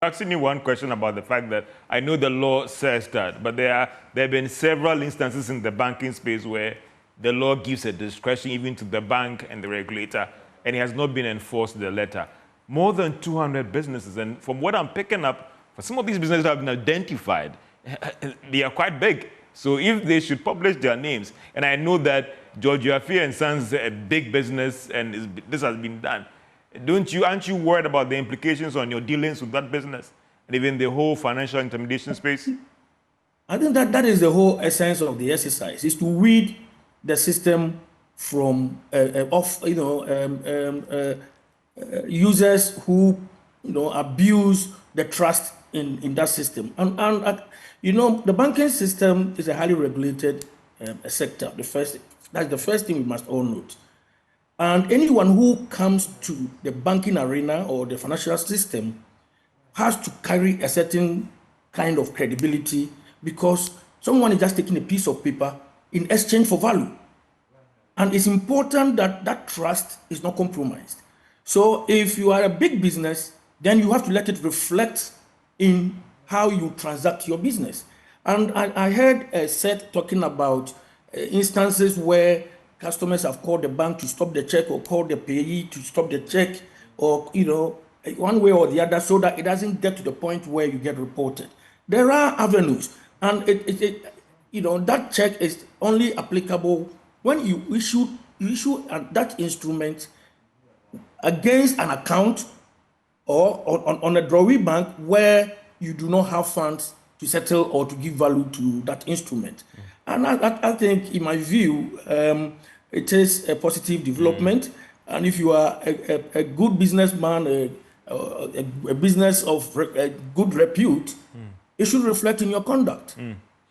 Asking you one question about the fact that I know the law says that, but there have been several instances in the banking space where the law gives a discretion even to the bank and the regulator, and it has not been enforced to the letter. More than 200 businesses, and from what I'm picking up, for some of these businesses have been identified, they are quite big. So if they should publish their names, and I know that George Yaffe and Sons is a big business, and this has been done. Aren't you worried about the implications on your dealings with that business and even the whole financial intermediation space? I think that is the whole essence of the exercise, is to weed the system from users who abuse the trust in that system. And the banking system is a highly regulated sector. That's the first thing we must all note. And anyone who comes to the banking arena or the financial system has to carry a certain kind of credibility, because someone is just taking a piece of paper in exchange for value. And it's important that that trust is not compromised. So if you are a big business, then you have to let it reflect in how you transact your business. And I heard Seth talking about instances where customers have called the bank to stop the check, or called the payee to stop the check, or one way or the other, so that it doesn't get to the point where you get reported. There are avenues, and that check is only applicable when you issue that instrument against an account or on a drawee bank where you do not have funds to settle or to give value to that instrument. And I think, in my view, it is a positive development. And if you are a good businessman, a business of good repute, it should reflect in your conduct.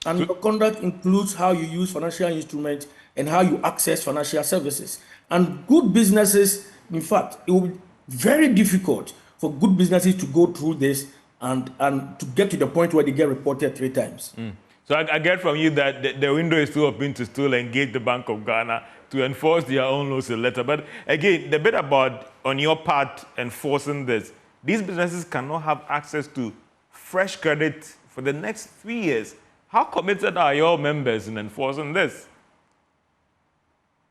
And your conduct includes how you use financial instruments and how you access financial services. And good businesses, in fact, it will be very difficult for good businesses to go through this and to get to the point where they get reported 3 times. So I get from you that the window is still open to still engage the Bank of Ghana to enforce their own laws in letter. But again, the bit about, on your part, enforcing this, these businesses cannot have access to fresh credit for the next 3 years. How committed are your members in enforcing this?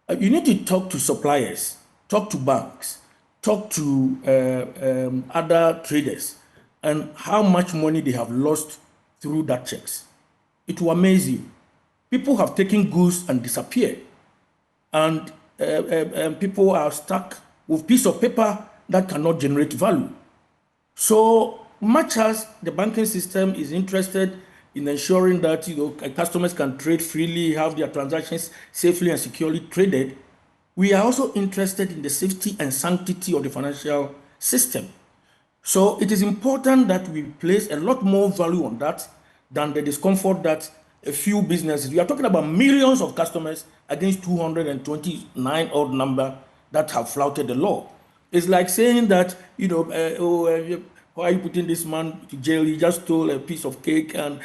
You need to talk to suppliers, talk to banks, talk to other traders, and how much money they have lost through that checks. It will amaze you. People have taken goods and disappeared. And people are stuck with a piece of paper that cannot generate value. So much as the banking system is interested in ensuring that customers can trade freely, have their transactions safely and securely traded, we are also interested in the safety and sanctity of the financial system. So it is important that we place a lot more value on that than the discomfort that a few businesses. We are talking about millions of customers against 229 odd number that have flouted the law. It's like saying that, why are you putting this man to jail? He just stole a piece of cake. And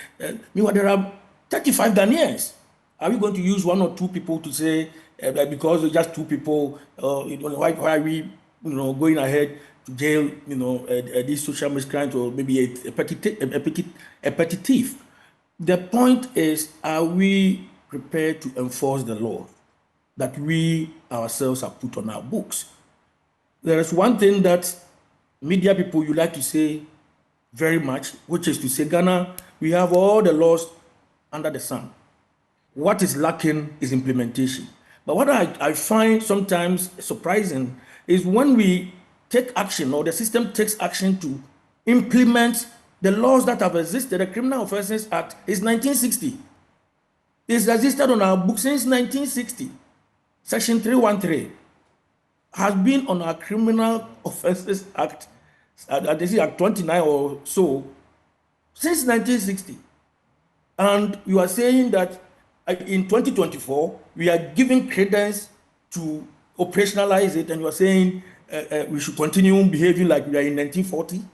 meanwhile, there are 35 Ghanaians. Are we going to use 1 or 2 people to say, because it's just 2 people, why are we going ahead to jail these social miscreants, or maybe a petty thief? The point is, are we prepared to enforce the law that we ourselves have put on our books? There is one thing that media people you like to say very much, which is to say, Ghana, we have all the laws under the sun. What is lacking is implementation. But what I find sometimes surprising is when we take action, or the system takes action to implement the laws that have existed. The Criminal Offences Act is 1960. It's existed on our books since 1960. Section 313 has been on our Criminal Offences Act, Act 29 or so, since 1960. And you are saying that in 2024, we are giving credence to operationalize it, and you are saying we should continue behaving like we are in 1940.